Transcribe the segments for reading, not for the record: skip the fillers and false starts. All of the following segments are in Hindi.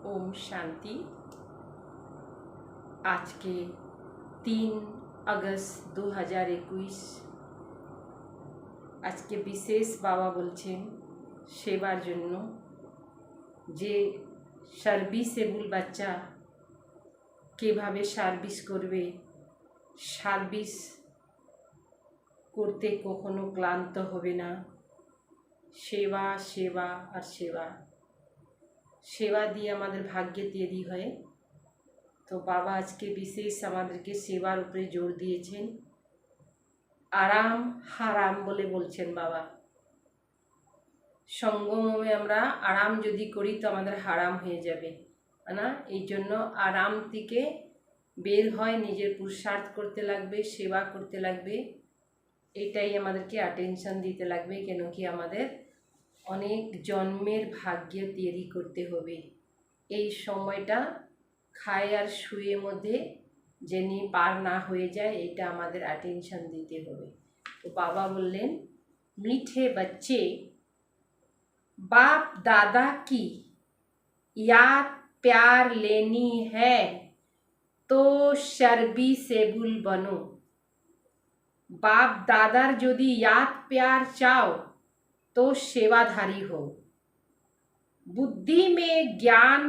ओम शांति। आज के 3 আগস্ট 2021 আজকে বিশেষ বাবা বলছেন সেবার জন্য যে সার্ভিসেবল বাচ্চা কিভাবে সার্ভিস করবে, সার্ভিস করতে কখনো ক্লান্ত হবে না। সেবা সেবা আর সেবা সেবা দিয়ে আমাদের ভাগ্যে তৈরি হয়। তো বাবা আজকে বিশেষ আমাদেরকে সেবার উপরে জোর দিয়েছেন। আরাম হারাম বলে বলছেন বাবা। সঙ্গমে আমরা আরাম যদি করি তো আমাদের হারাম হয়ে যাবে না। এই জন্য আরাম থেকে বের হয় নিজের পুরুষার্থ করতে লাগবে, সেবা করতে লাগবে। এটাই আমাদেরকে অ্যাটেনশন দিতে লাগবে, কেন কি আমাদের অনেক জন্মের ভাগ্য তৈরি করতে হবে। এই সময়টা খায় আর শুয়ে মধ্যে যেন পার না হয়ে যায়, এটা আমাদের অ্যাটেনশন দিতে হবে। তো বাবা বললেন, मीठे बच्चे बाप दादा की याद प्यार लेनी है तो सर्विसेबल बनो। बाप दादार যদি याद प्यार चाओ तो सेवाधारी हो। बुद्धि में ज्ञान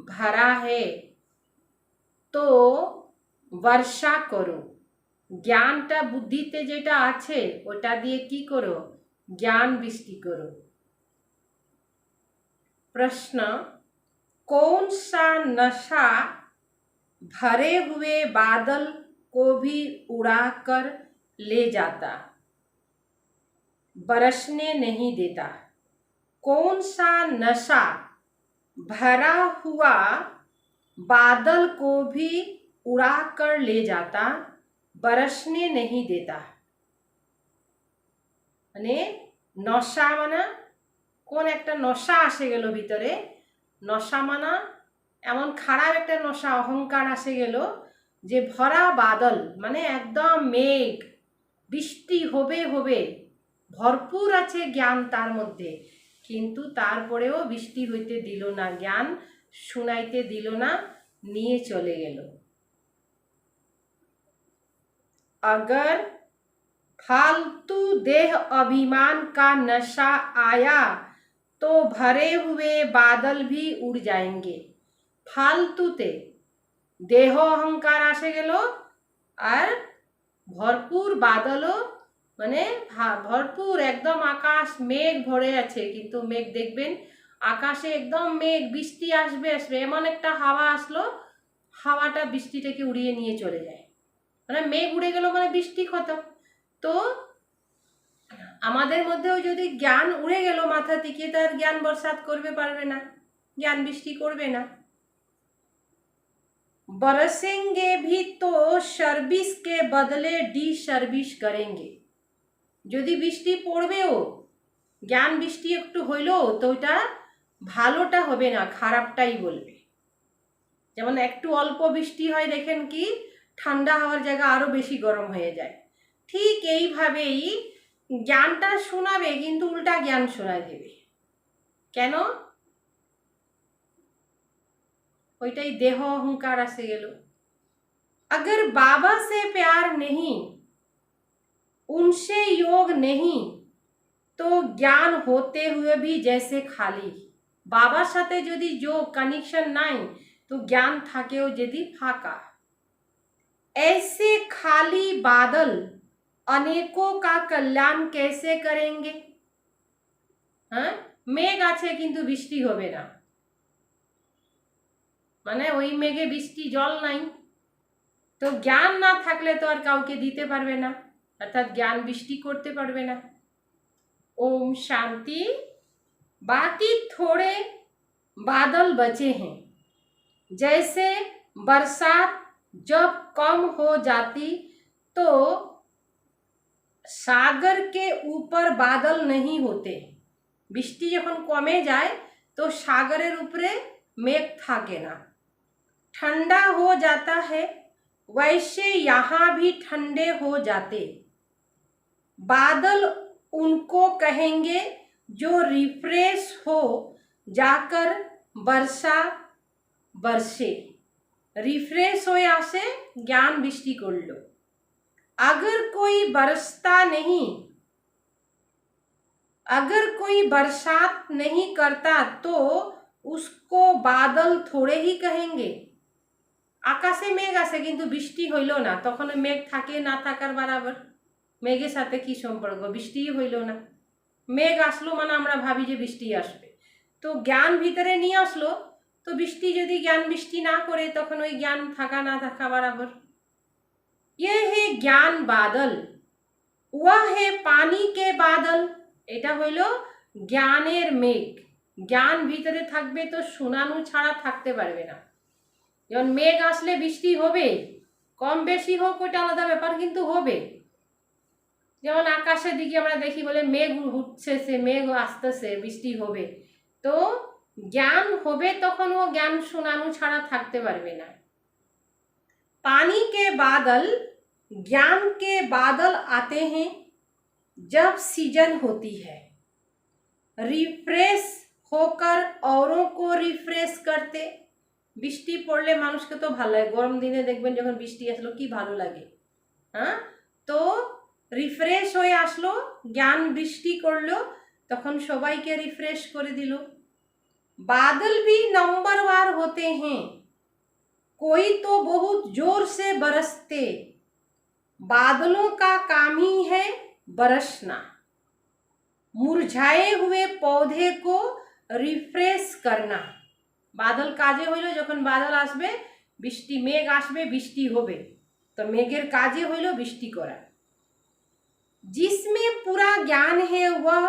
भरा है তো वर्षा करो। জ্ঞানটা বুদ্ধিতে যেটা আছে ওটা দিয়ে কি করো? জ্ঞান বৃষ্টি করো। प्रश्न, कौन सा नशा भरे हुए बादल को भी उड़ाकर ले जाता, बरसने नहीं देता? कौन सा नशा भरा हुआ बादल को भी उड़ाकर ले जाता, बरसने नहीं देता? মানে নশা মানে কোন একটা নশা আসে গেল ভিতরে। নশা মানে এমন খারাপ একটা নশা, অহংকার আসে গেল যে ভরা বাদল মানে একদম মেঘ, বৃষ্টি হবে হবে, ভরপুর আছে জ্ঞান তার মধ্যে, কিন্তু তারপরেও বৃষ্টি হইতে দিল না, জ্ঞান শুনাইতে দিল না, নিয়ে চলে গেল। अगर फालतू देह अभिमान का नशा आया तो भरे हुए बादल भी उड़ जाएंगे। फालतूते देह अहंकार आसे गेलो আর ভরপুর বাদলও মানে ভরপুর একদম আকাশ মেঘ ভরে আছে, কিন্তু মেঘ দেখবেন আকাশে একদম মেঘ, বৃষ্টি আসবে আসবে, এমন একটা হাওয়া আসলো, হাওয়াটা বৃষ্টিটাকে উড়িয়ে নিয়ে চলে যায়। মানে মেঘ উড়ে গেল মানে বৃষ্টি খতম। তো আমাদের মধ্যেও যদি জ্ঞান উড়ে গেল মাথা থেকে, তার জ্ঞান বরসাত করবে পারবে না, জ্ঞান বৃষ্টি করবে না। बरसेंगे भी तो सर्विस के बदले डी सर्विस करेंगे। যদি বৃষ্টি পড়বেও, জ্ঞান বৃষ্টি একটু হইলো, তো ওটা ভালোটা হবে না, খারাপটাই বলবে। যেমন একটু অল্প বৃষ্টি হয় দেখেন কি ঠান্ডা হওয়ার জায়গা আরো বেশি গরম হয়ে যায়, ঠিক এইভাবেই জ্ঞানটা শোনাবে কিন্তু উল্টা জ্ঞান শোনায় দেবে। কেন? ওইটাই দেহ অহংকার আসে গেল। अगर बाबा से प्यार नहीं, उनसे योग नहीं तो ज्ञान होते हुए भी जैसे खाली। বাবার সাথে যদি যোগ কানেকশন নাই তো জ্ঞান থাকেও যদি ফাঁকা। ऐसे खाली बादल अनेकों का कल्याण कैसे करेंगे? হ্যাঁ, মেঘ আছে কিন্তু বৃষ্টি হবে না, মানে ওই মেঘে বৃষ্টি জল নাই, তো জ্ঞান না থাকলে তো আর কাউকে দিতে পারবে না, অর্থাৎ জ্ঞান বৃষ্টি করতে পারবে না। ओम शांति। बाकी थोड़े बादल बचे हैं, जैसे बरसात जब कम हो जाती तो सागर के ऊपर बादल नहीं होते। বৃষ্টি যখন কমে যায় তো সাগরের উপরে মেঘ থাকে না। ठंडा हो जाता है वैसे यहाँ भी ठंडे हो जाते। बादल उनको कहेंगे जो रिफ्रेश हो जाकर वर्षा बरसे रिफ्रेश হয়ে আসে ज्ञान বৃষ্টি করলো अगर कोई बरसता नहीं अगर कोई बरसात नहीं करता तो उसको बादल थोड़े ही कहेंगे আকাশে মেঘ আসে কিন্তু বৃষ্টি হইল না তখন মেঘ থাকে না থাকার বরাবর মেঘের সাথে কি সম্পর্ক বৃষ্টিই হইল না মেঘ আসলো মানে আমরা ভাবি যে বৃষ্টি আসবে তো জ্ঞান ভিতরে নিয়ে আসলো তো বৃষ্টি যদি জ্ঞান বৃষ্টি না করে তখন ওই জ্ঞান থাকা না থাকা বরাবর ये है ज्ञान बादल वह है पानी के बादल এটা হইল জ্ঞানের মেঘ জ্ঞান ভিতরে থাকবে তো শোনানো ছাড়া থাকতে পারবে না যখন মেঘ আসলে বৃষ্টি হবে কম বেশি হোক ওটা আলাদা ব্যাপার কিন্তু হবে যেমন আকাশের দিকে আমরা দেখি বলে মেঘ উঠছে সে মেঘ আসতেছে বৃষ্টি হবে তো জ্ঞান হবে তখন ও জ্ঞান শোনানো ছাড়া থাকতে পারবে না पानी के बादल ज्ञान के बादल आते हैं जब सीजन होती है रिफ्रेश होकर औरों को रिफ्रेश करते বৃষ্টি পড়লে মানুষকে তো ভালো লাগে গরম দিনে দেখবেন যখন বৃষ্টি আসলো কি ভালো লাগে হ্যাঁ তো রিফ্রেশ হয়ে আসলো জ্ঞান বৃষ্টি করলো তখন সবাইকে রিফ্রেশ করে দিল बादल भी नंबरवार होते हैं कोई तो बहुत जोर से बरसते बादलों का काम ही है बरसना मुरझाए हुए पौधे को रिफ्रेश करना बादल काजे হইল যখন বাদল আসবে বৃষ্টি মেঘ আসবে বৃষ্টি হবে তো মেঘের কাজে হইল বৃষ্টি করা जिसमें पूरा ज्ञान है वह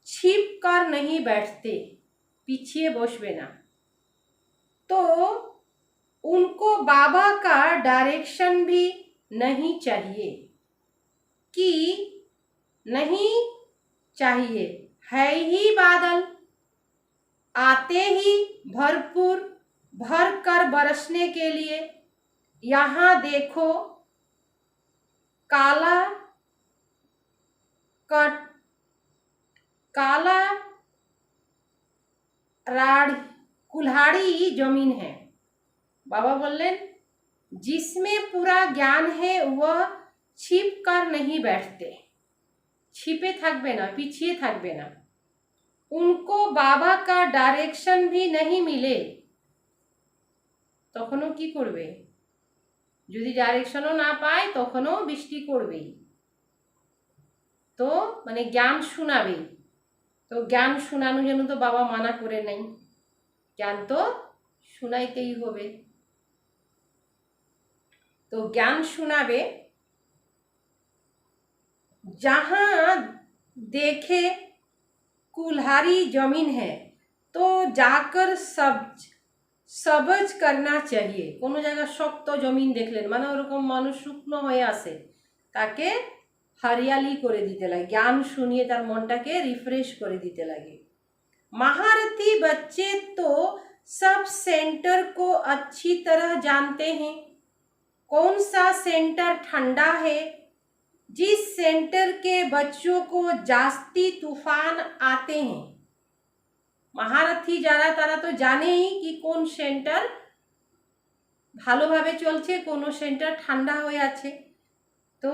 छिप कर नहीं बैठते পিছিয়ে বসবে না तो उनको बाबा का डायरेक्शन भी नहीं चाहिए कि नहीं चाहिए है ही बादल आते ही भरपूर भर कर बरसने के लिए यहाँ देखो काला कट काला कुल्हाड़ी जमीन है बाबा बोलें जिसमें पूरा ज्ञान है वह छिप कर नहीं बैठते छिपे থাকবে না পিছিয়ে থাকবে না उनको बाबा का डायरेक्शन भी नहीं मिले তখনও কি করবে যদি ডাইরেকশনও না পায় তখনও বৃষ্টি করবেই তো মানে জ্ঞান শোনাবে তো জ্ঞান শোনানোর জন্য তো বাবা মানা করে নাই জ্ঞান তো শোনাইতেই হবে तो ज्ञान सुनावे जहाँ देखे कुल्हाड़ी जमीन है तो जाकर सब्ज करना चाहिए कोनो जगह शक्त जमीन देखलेन माने ओरकम मानुष शुकनो हये आछे ताके हरियाली करे दिते लागे ज्ञान शुनिए तार मनटाके रिफ्रेश करे दिते लागे महारथी बच्चे तो सब सेंटर को अच्छी तरह जानते हैं कौन सा सेंटर ठंडा है जिस सेंटर के बच्चों को जास्ती तूफान आते हैं महारथी যারা তারা তো জানেই কি কোন সেন্টার ভালোভাবে চলছে কোন সেন্টার ঠান্ডা হয়ে আছে তো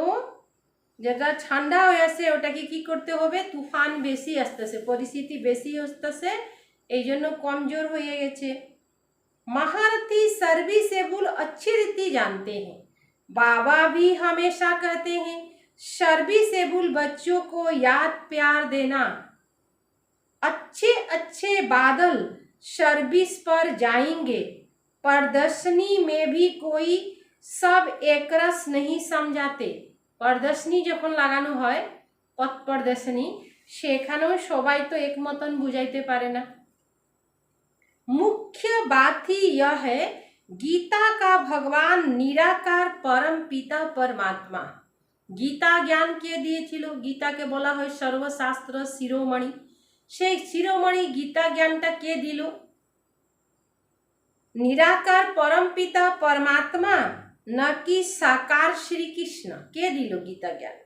যেটা ঠান্ডা হয়ে আছে ওটাকে কি করতে হবে তুফান বেশি আসতেছে পরিস্থিতি বেশি আসতেছে এইজন্য কমজোর হয়ে গেছে महारथी सर्विसेबल अच्छी रीति जानते हैं बाबा भी हमेशा कहते हैं सर्विसेबल बच्चों को याद प्यार देना अच्छे अच्छे बादल सर्विस पर जाएंगे प्रदर्शनी में भी कोई सब एक रस नहीं समझाते प्रदर्शनी যখন লাগানো হয় পথ প্রদর্শনী সেখানেও সবাই তো এক মতন বুঝাইতে পারে না मुख्य बात ही यह है गीता का भगवान निराकार परम पिता परमात्मा गीता ज्ञान के दिएছিল गीताকে বলা হয় সর্বশাস্ত্র শিরোমণি সেই শিরোমণি গীতা জ্ঞানটা কে দিল निराकार परम पिता परमात्मा न कि साकार श्री कृष्ण के दिल गीता ज्ञान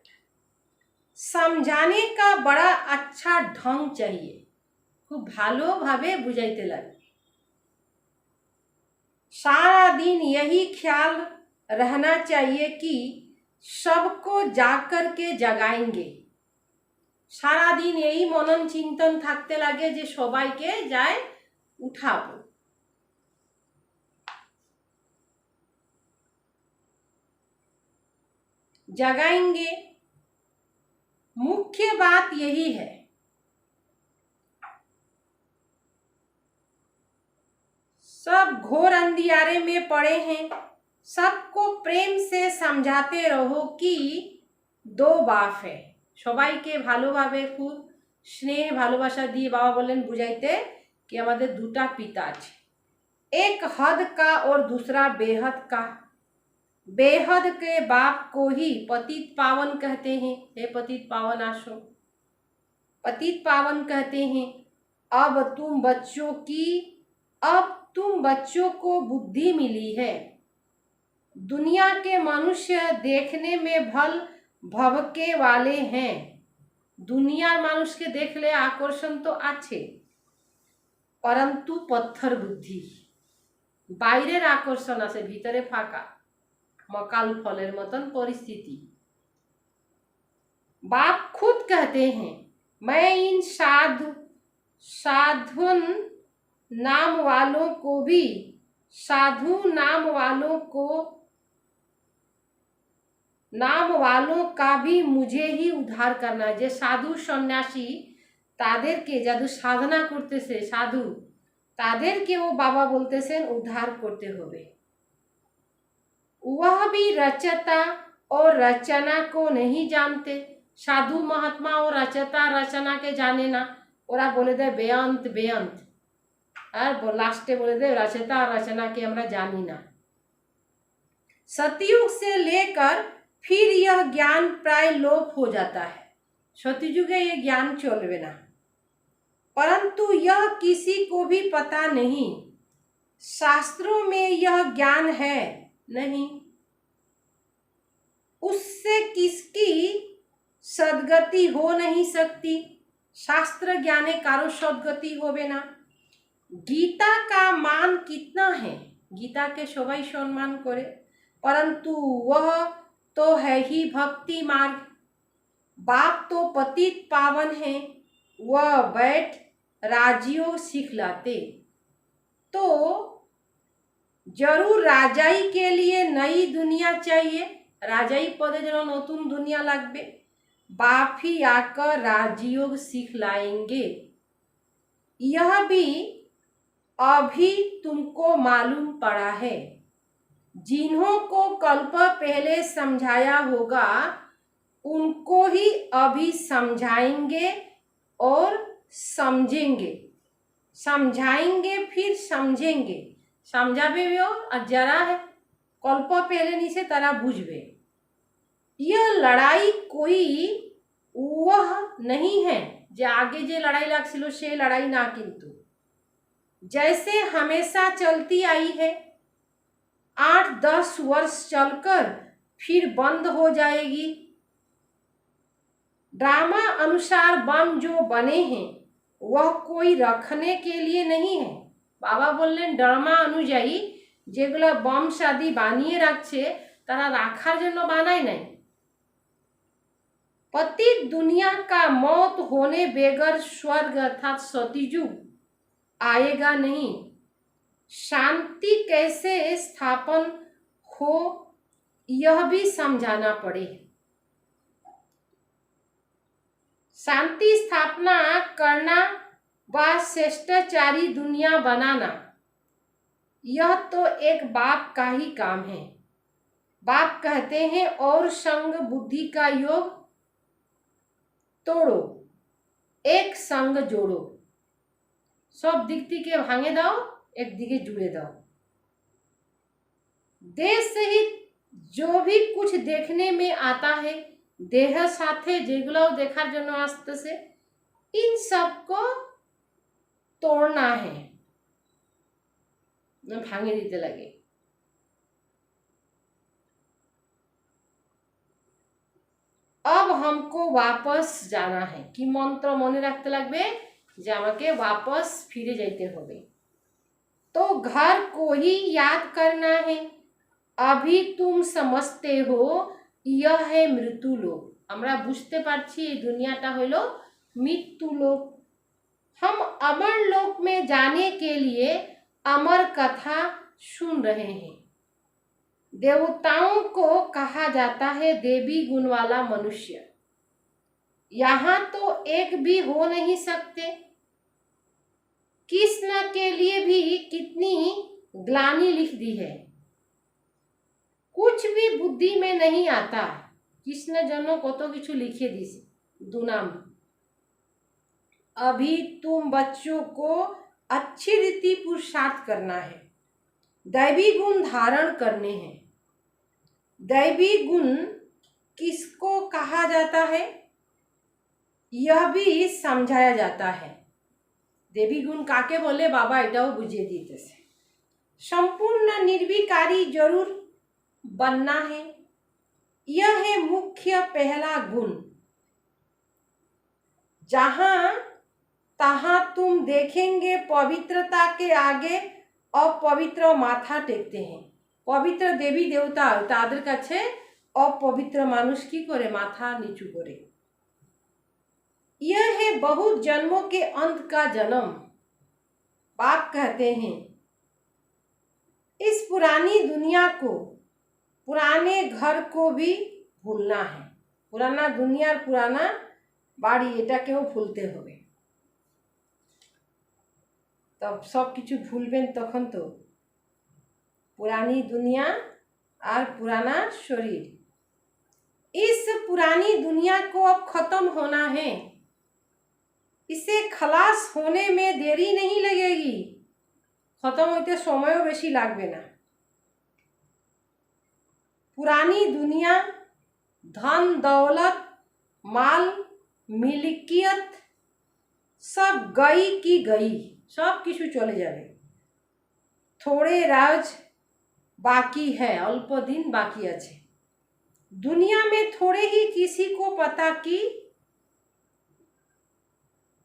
समझाने का बड़ा अच्छा ढंग चाहिए खूब भालोभाবে বুঝাইতে লাগে सारा दिन यही ख्याल रहना चाहिए कि सबको जाकर के जगाएंगे। सारा दिन यही मनन चिंतन থাকতে লাগে যে সবাইকে যায় उठाबो। जगाएंगे, मुख्य बात यही है। सब घोर अंधियारे में पड़े हैं, सबको प्रेम से समझाते रहो कि दो बाप है। সবাইকে ভালোভাবে খুব স্নেহ ভালোবাসা দিয়ে বাবা বলেন বুঝাইতে कि আমাদের দুটা পিতা আছে, एक हद का और दूसरा बेहद का। बेहद के बाप को ही पतित पावन कहते हैं। हे पतित पावन आशो, पतित पावन कहते हैं। अब तुम बच्चों को बुद्धि मिली है। दुनिया के मनुष्य देखने में भवके वाले हैं। दुनियार मानुष के देखले आकर्षण तो आछे, परंतु पत्थर बुद्धि। बाहरेर आकर्षण आछे, भीतरे फाका, मकाल फलेर मतन परिस्थिति। बाप खुद कहते हैं, मैं इन साधुन नाम वालों को भी, साधु नाम वालों का भी मुझे ही उद्धार करना है। जे साधु सन्यासी तादेरके जादू साधना करतेছে साधु तादेरके वो बाबा बोलतेছেন उद्धार करते होबे। वह भी रचता और रचना को नहीं जानते। साधु महात्मा और रचता रचना के जाने ना, ओरा बोले दे बेअंत बेअंत, और लास्टे बोले दे रचता रचना के हमरा जानी ना। सतयुग से लेकर फिर यह ज्ञान प्राय लोप हो जाता है। सतयुगे ये ज्ञान चलवे ना, परंतु यह किसी को भी पता नहीं। शास्त्रों में यह ज्ञान है नहीं, उससे किसकी सदगति हो नहीं सकती। शास्त्र ज्ञाने कारो सदगति होवे ना। गीता का मान कितना है, गीता के सबाई सम्मान करे, परंतु वह तो है ही भक्ति मार्ग। बाप तो पतित पावन है, वह बैठ राजयोग सिखलाते। तो जरूर राजाई के लिए नई दुनिया चाहिए। राजाई पदे जन नतून दुनिया लागबे। बाप ही आकर राजयोग सिखलाएंगे। यह भी अभी तुमको मालूम पड़ा है। जिन्हों को कल्प पहले समझाया होगा उनको ही अभी समझाएंगे और समझेंगे। समझाएंगे फिर समझेंगे। समझाबे और जरा है कल्प पहले नीचे तारा बुझबे। यह लड़ाई कोई वह नहीं है जे आगे जे लड़ाई लागছিল से लड़ाई ना, किंतु जैसे हमेशा चलती आई है। 8-10 वर्ष चलकर फिर बंद हो जाएगी। ड्रामा अनुसार बम जो बने हैं वह कोई रखने के लिए नहीं है। बाबा बोलें ड्रामा अनुयायी जेगुला बम शादी बानिए राखছে तारा राखार जन्य बानाय नहीं। पतित दुनिया का मौत होने बगैर स्वर्ग अर्थात सतयुग आएगा नहीं। शांति कैसे स्थापन हो यह भी समझाना पड़े। शांति स्थापना करना व श्रेष्ठाचारी दुनिया बनाना यह तो एक बाप का ही काम है। बाप कहते हैं और संग बुद्धि का योग तोड़ो, एक संग जोड़ो। सब दिक থেকে ভাঙে দাও, एक दिके जुड़े दाओ। देह सहित जो भी कुछ देखने में आता है, देह साथे जेगुलो देखार जन्य आसतेছে, इन सबको तोड़ना है, भांगे दीते लगे। अब हमको वापस जाना है कि मंत्र मने रखते लागबे जे आमाके वापस फिरे जाइते होबे। तो घर को ही याद करना है। अभी तुम समझते हो यह है मृत्यु लोक। আমরা বুঝতে পারছি এই দুনিয়াটা হলো মৃত্যু লোক। हम अमर लोक में जाने के लिए अमर कथा सुन रहे हैं। देवताओं को कहा जाता है देवी गुण वाला मनुष्य। यहाँ तो एक भी हो नहीं सकते। कृष्ण के लिए भी कितनी ग्लानि लिख दी है। कुछ भी बुद्धि में नहीं आता। कृष्ण जनो कत किछु लिखे दिस दुनाम। अभी तुम बच्चों को अच्छी रीति पुरुषार्थ करना है, दैवी गुण धारण करने हैं। दैवी गुण किसको कहा जाता है यह भी समझाया जाता है। देवी गुण काके बोले बाबा एटाओ बुझिए दीतेছে। संपूर्ण निर्विकारी जरूर बनना है। यह है मुख्य पहला गुण। जहां तहां तुम देखेंगे पवित्रता के आगे अपवित्र माथा टेकते हैं। पवित्र देवी देवता ताদের কাছে अपवित्र মানুষ কি করে माथा नीचू करे। यह है बहुत जन्मों के अंत का जन्म। बाप कहते हैं इस पुरानी दुनिया को, पुराने घर को भी भूलना है। पुराना दुनियार पुराना बाड़ी एटाकेও भूलते হবে। तब सब किछु भूलबेन तखन तो पुरानी दुनिया और पुराना शरीर। इस पुरानी दुनिया को अब खत्म होना है। इसे खलास होने में देरी नहीं लगेगी। खत्म होते समय बेशी लागबे ना। पुरानी दुनिया धन दौलत माल मिल्कियत सब गई की गई। सब किछु चले जाबे। थोड़े राज बाकी है, अल्प दिन बाकी আছে। दुनिया में थोड़े ही किसी को पता कि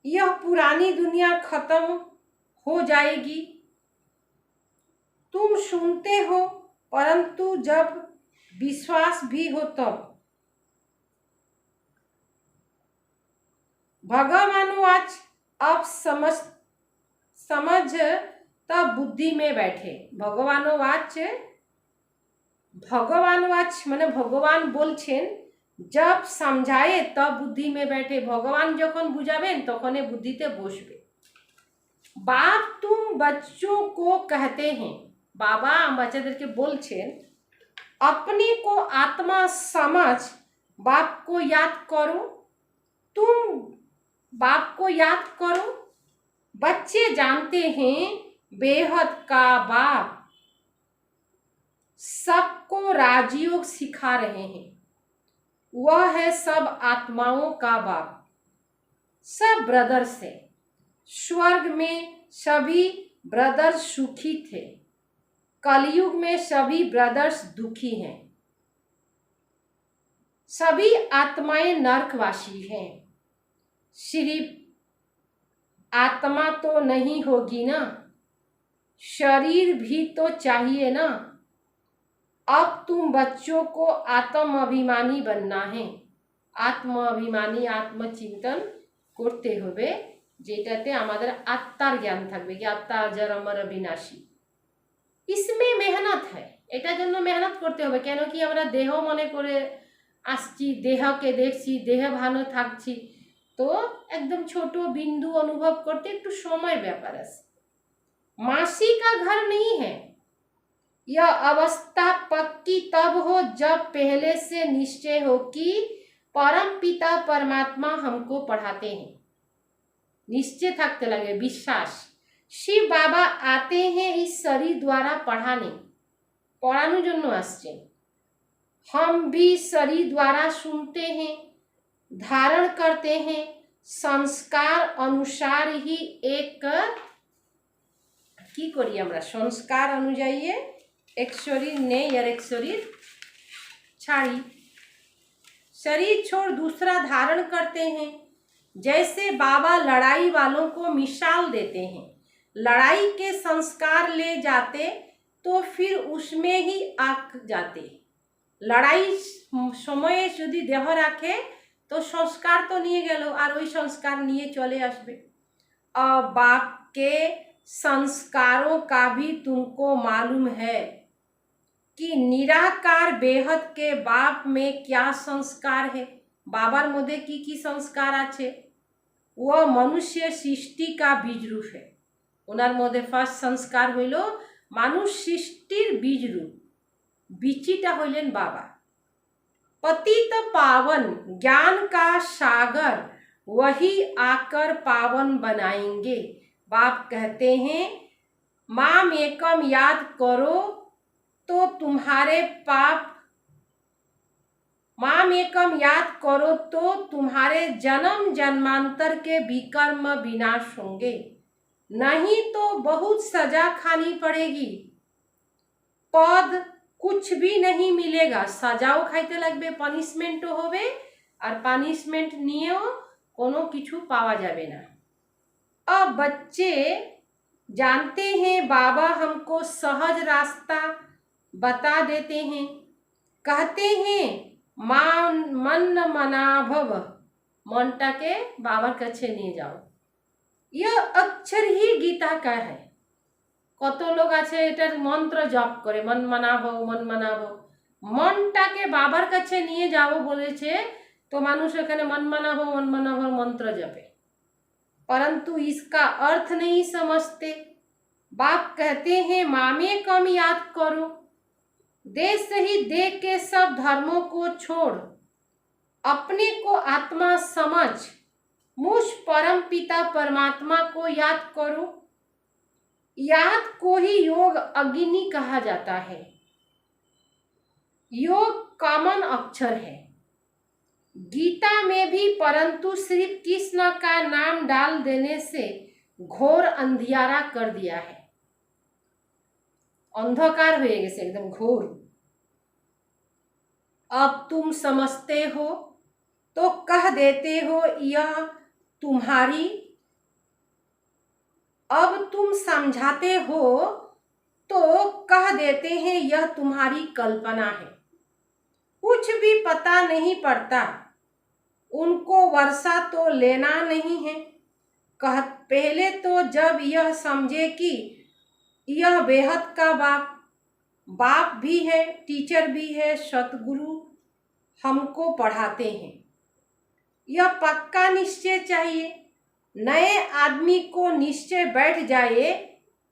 यह पुरानी दुनिया खत्म हो जाएगी। तुम सुनते हो परंतु जब विश्वास भी हो तब। भगवानवाच अब समझ तब बुद्धि में बैठे। भगवानवाच মানে ভগবান বলছেন जब समझाए तब बुद्धि में बैठे। भगवान যখন বুঝাবেন তখনই বুদ্ধিতে বসবে। बाप तुम बच्चों को कहते हैं, बाबा बच्चाদেরকে বলছেন अपने को आत्मा समझ बाप को याद करो। तुम बाप को याद करो। बच्चे जानते हैं बेहद का बाप सबको राजयोग सिखा रहे हैं। वह है सब आत्माओं का बाप। सब ब्रदर्स है। स्वर्ग में सभी ब्रदर्स सुखी थे। कलयुग में सभी ब्रदर्स दुखी हैं। सभी आत्माएं नरकवासी हैं। सिर्फ आत्मा तो नहीं होगी ना, शरीर भी तो चाहिए ना। अब तुम बच्चों को आत्म अभिमानी बनना है। आत्म अभिमानी आत्मचिंतन करते होबे जेटाते आमादेर आत्मार ज्ञान थाकबे कि आत्मा अजर अमर अविनाशी। इसमें मेहनत है। एटार जन्य मेहनत करते होबे। केन कि आमरा देह मने करे आसछि, देहके देखछि, देह भालो थाकछि, तो एकदम छोटो बिंदु अनुभव करते एकटू समय ব্যাপার আছে। मासी का घर नहीं है। यह अवस्था पक्की तब हो जब पहले से निश्चय हो कि परम पिता परमात्मा हमको पढ़ाते हैं। निश्चय थकते लगे, विश्वास। शिव बाबा आते हैं इस शरीर द्वारा पढ़ाने, पढ़ानोर जन्य आसছেন। हम भी शरीर द्वारा सुनते हैं, धारण करते हैं। संस्कार अनुसार ही एक की करी আমরা संस्कार अनुযায়ী एक शरीर नेই और एक शरीर छाड़ी। शरीर छोड़ दूसरा धारण करते हैं। जैसे बाबा लड़ाई वालों को मिसाल देते हैं। लड़ाई के संस्कार ले जाते तो फिर उसमें ही आक जाते। लड़ाई समय यदि देह राखे तो संस्कार तो निये गेलो और वही संस्कार निये चले आसबे। अब बाप के संस्कारों का भी तुमको मालूम है कि निराकार बेहद के बाप में क्या संस्कार है। बाबार मध्य की संस्कार आछे, वह मनुष्य सृष्टि का बीज रूप है। उनार मध्य फार्स्ट संस्कार हইল मानुष सृष्टिर बीज रूप, बीचिटा हইলেন बाबा। पतित पावन ज्ञान का सागर वही आकर पावन बनाएंगे। बाप कहते हैं माम एकम याद करो तो तुम्हारे पाप, माम एकम याद करो तो तुम्हारे जन्म जन्मांतर के विकर्म विनाश होंगे, नहीं तो बहुत सजा खानी पड़ेगी। पद कुछ भी नहीं मिलेगा, सजाओ खाइते लगबे, पनिशमेंटो होबे और पनिशमेंट निয়েও कोनो किछु पावा जाबे ना। अब बच्चे जानते हैं बाबा हमको सहज रास्ता बता देते हैं, कहते हैं मन मनाभव, मनटाके बाबार काछे निये जाओ। यह अक्षर ही गीता का है। कत लोग आछे एटार मंत्र जप करे मन मानाबो मन मानाबो, मनटाके बाबार काछे निये जाओ बोलेछे तो मानुष एखाने मन मानाबो मंत्र जपे, परंतु इसका अर्थ नहीं समझते। बाप कहते हैं मामे कम याद करो, देश ही दे के सब धर्मों को छोड़, अपने को आत्मा समझ मुझ परम पिता परमात्मा को याद करो। याद को ही योग अग्नि कहा जाता है। योग कॉमन अक्षर है गीता में भी, परंतु सिर्फ कृष्ण का नाम डाल देने से घोर अंधियारा कर दिया है। अंधकार हो गए एकदम घोर। अब तुम समझते हो तो कह देते हो यह तुम्हारी, अब तुम समझाते हो तो कह देते हैं यह तुम्हारी कल्पना है। कुछ भी पता नहीं पड़ता, उनको वर्षा तो लेना नहीं है। पहले तो जब यह समझे कि यह बेहद का बाप भी है, टीचर भी है, सतगुरु हमको पढ़ाते हैं, यह पक्का निश्चय चाहिए। नए आदमी को निश्चय बैठ जाए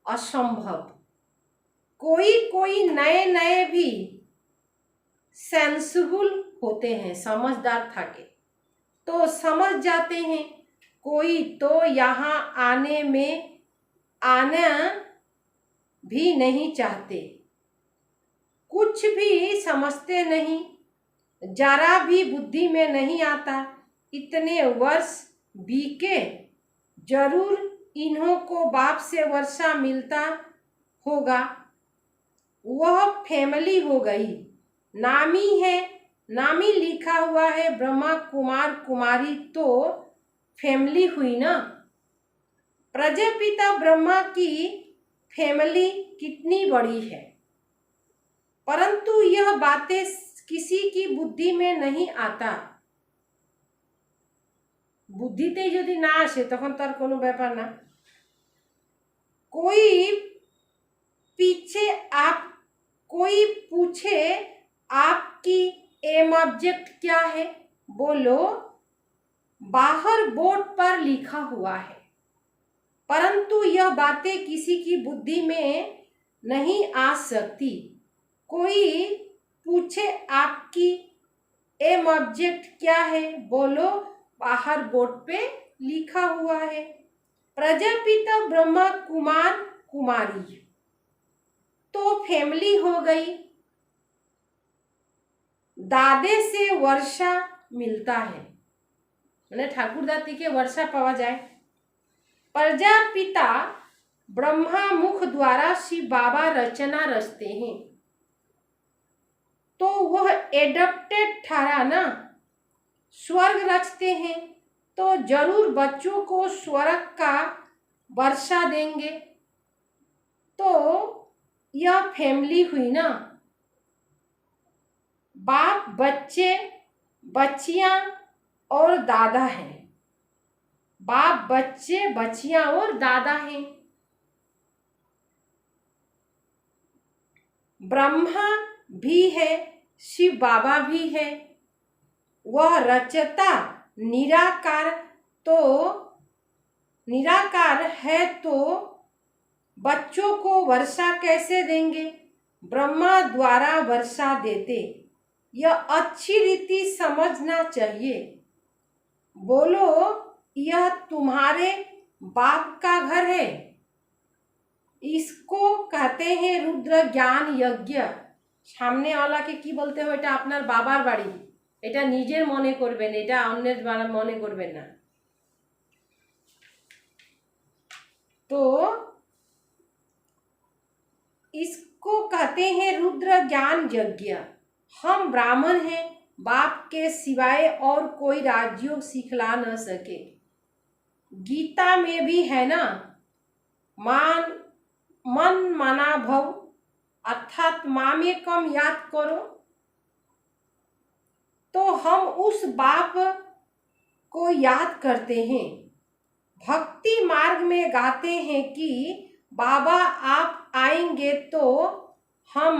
असंभव। कोई नए भी सेंसिबल होते हैं, समझदार थाके तो समझ जाते हैं। कोई तो यहाँ आना भी नहीं चाहते, कुछ भी समझते नहीं, जरा भी बुद्धि में नहीं आता। इतने वर्ष बीके, जरूर इन्हों को बाप से वर्षा मिलता होगा। वह फैमिली हो गई, नामी है, नामी लिखा हुआ है ब्रह्मा कुमार कुमारी, तो फैमिली हुई ना। प्रजापिता ब्रह्मा की फैमिली कितनी बड़ी है, परंतु यह बातें किसी की बुद्धि में नहीं आता। बुद्धिते यदि ना आसे तखन तो कोनो ব্যাপার ना। कोई पूछे आपकी एम ऑब्जेक्ट क्या है, बोलो बाहर बोर्ड पर लिखा हुआ है, परंतु यह बातें किसी की बुद्धि में नहीं आ सकती। कोई पूछे आपकी एम ऑब्जेक्ट क्या है, बोलो बाहर बोर्ड पे लिखा हुआ है। प्रजापिता ब्रह्मा कुमार कुमारी तो फैमिली हो गई। दादे से वर्षा मिलता है, मैंने ठाकुर दादी के वर्षा पावा जाए। प्रजापिता ब्रह्मा मुख द्वारा शिव बाबा रचना रचते हैं, तो वह एडप्टेड ठहरा ना। स्वर्ग रचते हैं तो जरूर बच्चों को स्वर्ग का वर्षा देंगे। तो यह फैमिली हुई ना, बाप, बच्चे, बच्चियां और दादा हैं। बाप, बच्चे, बच्चियां और दादा हैं। ब्रह्मा भी है, शिव बाबा भी है। वह रचता निराकार है, तो बच्चों को वर्षा कैसे देंगे? ब्रह्मा द्वारा वर्षा देते। यह अच्छी रीति समझना चाहिए। बोलो, यह तुम्हारे बाप का घर है। इसको कहते हैं रुद्र ज्ञान यज्ञ। सामने वालाके কি বলতে হবে, এটা আপনার বাবার বাড়ি, এটা নিজের মনে করবেন, এটা অন্যের মনে করবেন না। तो इसको कहते हैं रुद्र ज्ञान यज्ञ। हम ब्राह्मण हैं, बाप के सिवाय और कोई राजयोग सिखला न सके। गीता में भी है ना, मन माना भव, अर्थात मामेकम याद करो। तो हम उस बाप को याद करते हैं। भक्ति मार्ग में गाते हैं कि बाबा आप आएंगे तो हम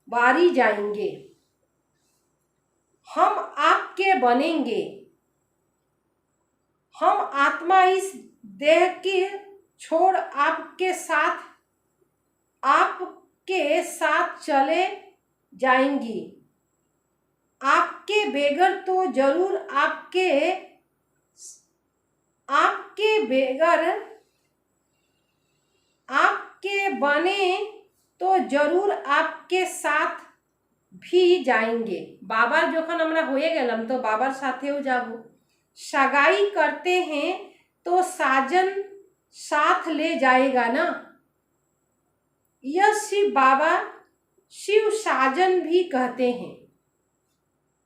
बारी जाएंगे, हम आपके बनेंगे। हम आत्मा इस देह की छोड़ आपके साथ चले जाएंगी। आपके बगैर तो जरूर आपके बने तो जरूर आपके साथ भी जाएंगे। बाबार যখন আমরা হয়ে গেলাম তো বাবার সাথেও যাব। सगाई करते हैं तो साजन साथ ले जाएगा ना। यह शिव साजन भी कहते हैं।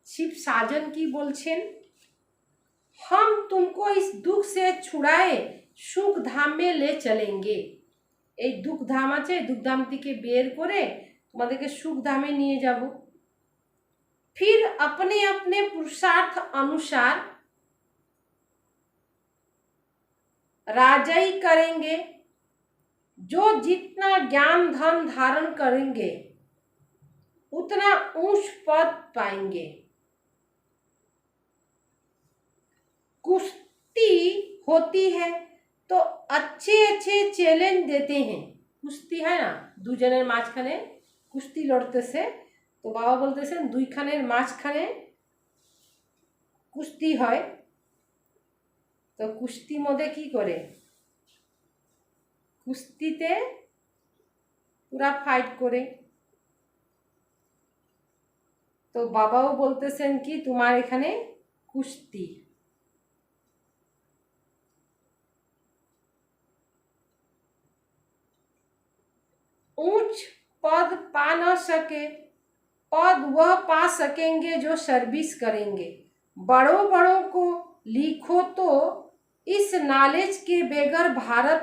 शिव साजन की बोलছেন, हम तुमको इस दुख से छुड़ाए सुख धाम में ले चलेंगे। এই দুঃখ ধাম আছে, দুঃখ ধাম থেকে বের করে তোমাদেরকে সুখ ধামে নিয়ে যাব। फिर अपने अपने पुरुषार्थ अनुसार राजाई करेंगे। जो जितना ज्ञान धन धारण करेंगे उतना ऊंच पद पाएंगे। कुश्ती होती है तो अच्छे अच्छे चैलेंज देते हैं। कुश्ती है ना, দুজনের মাঝখানে কুস্তি লড়তেছে, তো বাবা বলতেছেন দুইখানের মাঝখানে কুস্তি হয়। তো কুস্তি মধ্যে কি করে, কুস্তিতে পুরা ফাইট করে। তো বাবাও বলতেছেন কি তোমার এখানে কুস্তি। ऊंच पद पा न सके, पद वह पा सकेंगे जो सर्विस करेंगे। बड़ों को लिखो तो इस नॉलेज के बगैर भारत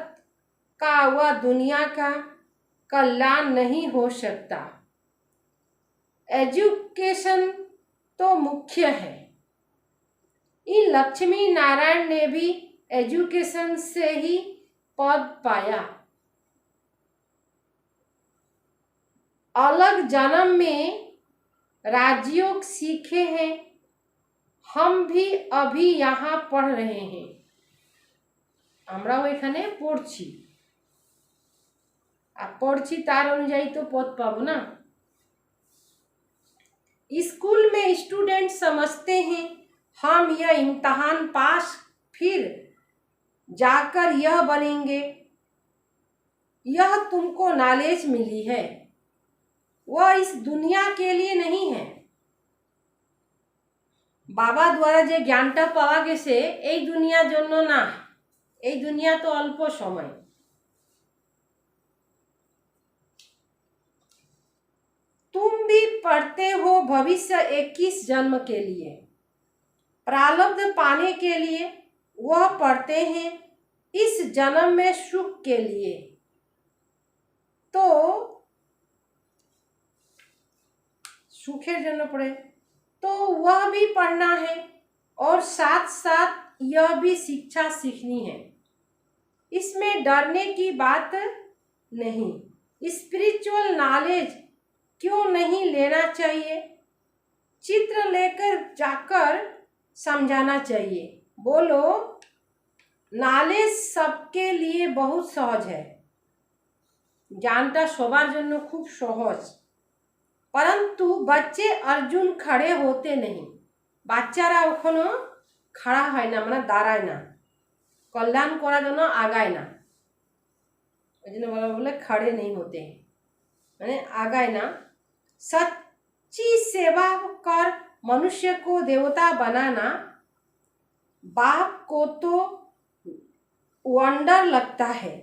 का व दुनिया का कल्याण नहीं हो सकता। एजुकेशन तो मुख्य है। इन लक्ष्मी नारायण ने भी एजुकेशन से ही पद पाया। अलग जन्म में राजयोग सीखे हैं, हम भी अभी यहाँ पढ़ रहे हैं। আমরাও এখানে পড়ছি, আর পড়ছি তার অনুযায়ী তো পদ পাবো না। स्कूल में स्टूडेंट समझते हैं हम यह इम्तहान पास फिर जाकर यह बनेंगे। यह तुमको नॉलेज मिली है, वह इस दुनिया के लिए नहीं है। बाबा द्वारा जे ज्ञानटा पावा गेছে এই দুনিয়ার জন্য না, এই দুনিয়া তো অল্প সময়। तुम भी पढ़ते हो भविष्य 21 जन्म के लिए, प्रारब्ध पाने के लिए। वह पढ़ते हैं इस जन्म में सुख के लिए। तो सुखेर जन्य पढ़े तो वह भी पढ़ना है और साथ साथ यह भी शिक्षा सीखनी है। इसमें डरने की बात नहीं। स्पिरिचुअल नॉलेज क्यों नहीं लेना चाहिए? चित्र लेकर जाकर समझाना चाहिए। बोलो, नॉलेज सबके लिए बहुत सहज है, ज्ञानटा सबार जन्य खूब सहज, परंतु बच्चे अर्जुन खड़े होते नहीं। बाच्चारा ओखानो खड़ा है ना, माने दाঁড়ায় ना, कल्याण करार जन्य आगाय ना, बोले खड़े नहीं होते हैं, माने आगाय ना। सच्ची सेवा कर मनुष्य को देवता बनाना बाप को तो वंडर लगता है,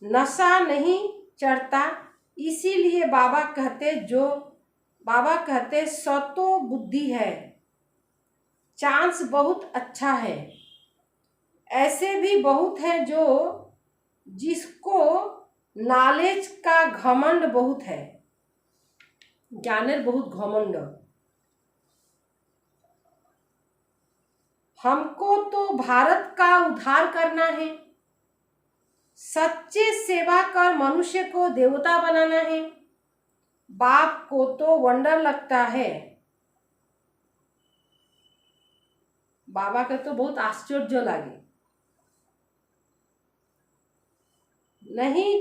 नशा नहीं चढ़ता। इसीलिए बाबा कहते सतो बुद्धि है, चांस बहुत अच्छा है। ऐसे भी बहुत हैं जो जिसको नॉलेज का घमंड बहुत है, ज्ञानेर बहुत घमंड। हमको तो भारत का उद्धार करना है, सच्चे सेवा कर मनुष्य को देवता बनाना है। बाप को तो वंडर लगता है, बाबा के तो बहुत आश्चर्य लगे। नहीं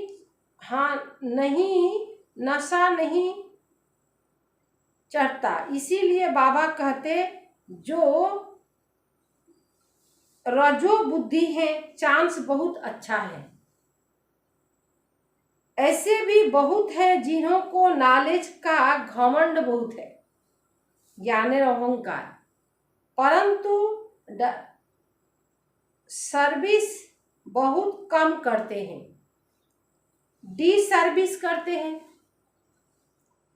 नशा नहीं चढ़ता, इसीलिए बाबा कहते जो रजो बुद्धि है, चांस बहुत अच्छा है। ऐसे भी बहुत है जिन्हों को नॉलेज का घमंड बहुत है, ज्ञानेर अहंकार, परंतु सर्विस बहुत कम करते हैं, डी सर्विस करते हैं।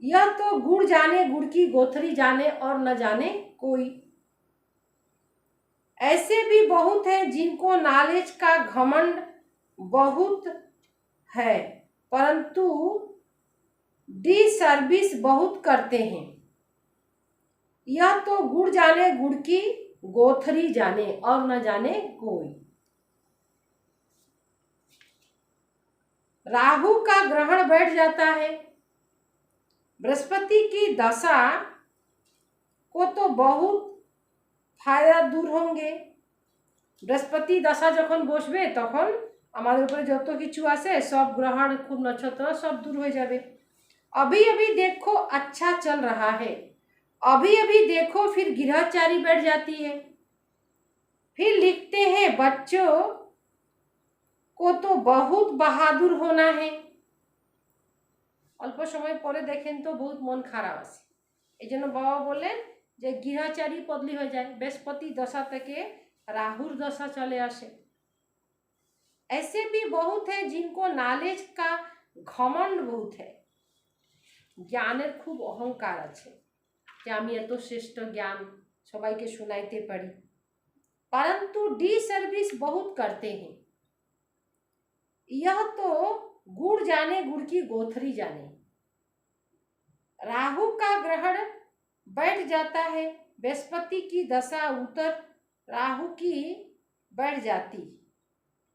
यह तो गुड़ जाने गुड़ की गोथरी जाने और न जाने कोई। ऐसे भी बहुत है जिनको नॉलेज का घमंड बहुत है, परंतु डी सर्विस बहुत करते हैं। यह तो गुड़ जाने गुड़ की गोथरी जाने और न जाने कोई। राहु का ग्रहण बैठ जाता है, बृहस्पति की दशा को तो बहुत फायदा दूर होंगे। बृहस्पति दशा जखन बसबे तखन आमादेर उपरे जत किछु आछे सब ग्रहण खूब नक्षत्र सब दूर हो जाबे। अभी अभी देखो अच्छा चल रहा है, अभी अभी देखो फिर गिरहचारी बैठ जाती है। फिर लिखते हैं बच्चों को तो बहुत बहादुर होना है। अल्प समय परे देखें तो बहुत मन खराब आछे, एजন্য बाबा बोलें जे गिरहचारी बदली हो जाए, बृहस्पति दशा থেকে राहुर दशा चले आसे। ऐसे भी बहुत है जिनको नॉलेज का घमंड बहुत है, ज्ञानेर खूब अहंकार आछे जे आमी एत श्रेष्ठ ज्ञान सबाइके शोनाइते पारी, परंतु डी सर्विस बहुत करते हैं। यह तो गुड़ जाने गुड़ की गोथरी जाने। राहु का ग्रहण बैठ जाता है, बृहस्पति की दशा उतर राहु की बैठ जाती।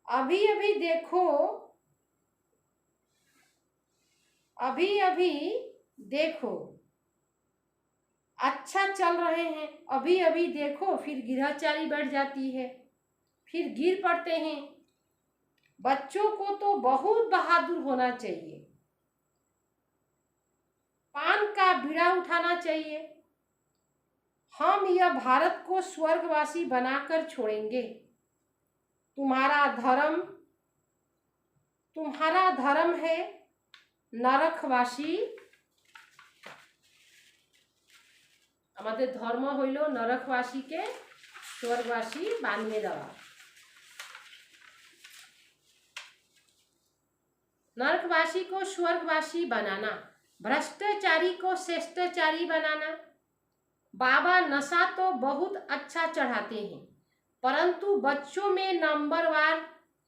अभी अभी देखो अच्छा चल रहे हैं, अभी अभी देखो फिर गिरहचारी बैठ जाती है, फिर गिर पड़ते हैं। बच्चों को तो बहुत बहादुर होना चाहिए, पान का बीड़ा उठाना चाहिए। हम यह भारत को स्वर्गवासी बनाकर छोड़ेंगे। तुम्हारा धर्म है नरकवासी, हमारे धर्म हইল नरकवासी के स्वर्गवासी बानिए देवा। नरकवासी को स्वर्गवासी बनाना, भ्रष्टाचारी को श्रेष्ठाचारी बनाना। बाबा नशा तो बहुत अच्छा चढ़ाते हैं, परंतु बच्चों में नंबरवार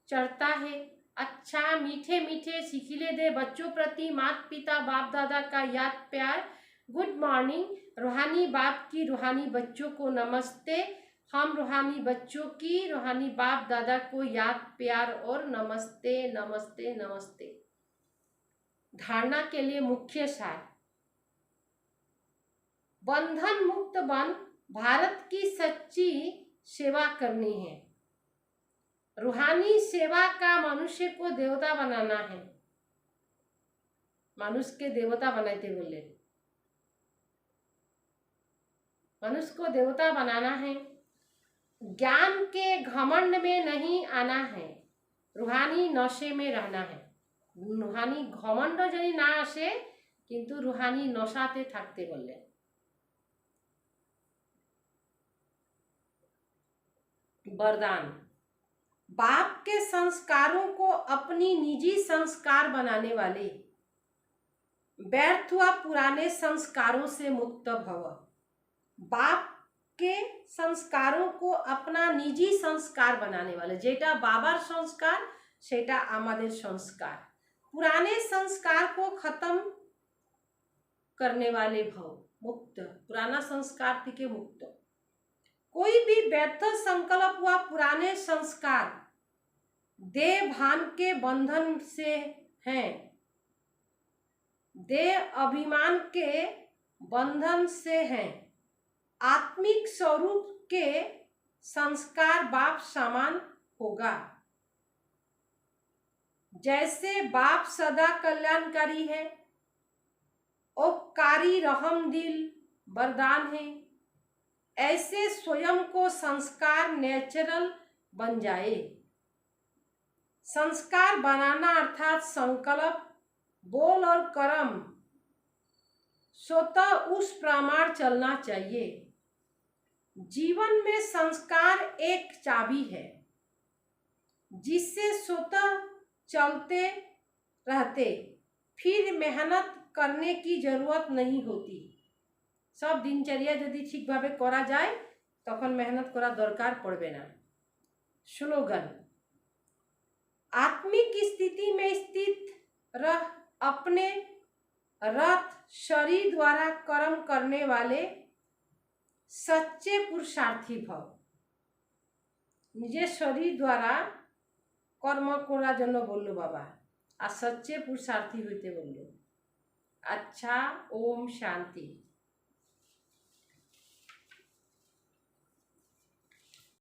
चढ़ता है। अच्छा मीठे मीठे सिखिले दे बच्चों प्रति माता पिता बाप दादा का याद प्यार। गुड मॉर्निंग रूहानी बाप की रूहानी बच्चों को नमस्ते। हम रूहानी बच्चों की रूहानी बाप दादा को याद प्यार और नमस्ते नमस्ते नमस्ते। धारणा के लिए मुख्य सार। बंधन मुक्त बन भारत की सच्ची सेवा करनी है। रूहानी सेवा का मनुष्य को देवता बनाना है। मनुष्य के देवता बनाते बोले, मनुष्य को देवता बनाना है। ज्ञान के घमंड में नहीं आना है, रूहानी नशे में रहना है। रूहानी घमंड जनी ना आसे किंतु रूहानी नशाते থাকতে बोले। वरदान। बाप के संस्कारों को अपनी निजी संस्कार बनाने वाले, व्यर्थ व पुराने संस्कारों से मुक्त भव। बाप के संस्कारों को अपना निजी संस्कार बनाने वाले, जेटा बाबार संस्कार सेटा आमादेर संस्कार, पुराने संस्कार को खत्म करने वाले भव, मुक्त, पुराना संस्कार थी के मुक्त। कोई भी व्यर्थ संकल्प व पुराने संस्कार देह भान के बंधन से हैं, देह अभिमान के बंधन से हैं। आत्मिक स्वरूप के संस्कार बाप समान होगा। जैसे बाप सदा कल्याणकारी है, उपकारी रहम दिल वरदान है, ऐसे स्वयं को संस्कार नेचुरल बन जाए। संस्कार बनाना अर्थात संकल्प, बोल और कर्म स्वतः उस प्रमाण चलना चाहिए। जीवन में संस्कार एक चाबी है जिससे स्वतः चलते रहते, फिर मेहनत करने की जरूरत नहीं होती। सब दिनचर्या यदि ठीक भावे करा जाए तखन मेहनत करा दरकार पड़बे ना। स्लोगन। आत्मिक स्थिति में स्थित रह अपने रथ शरीर द्वारा कर्म करने वाले सच्चे पुरुषार्थी भव। निजे शरीर द्वारा कर्म करा जन्य बोल्लो बाबा, आ सच्चे पुरुषार्थी होते बोल्लो। अच्छा, ओम शांति।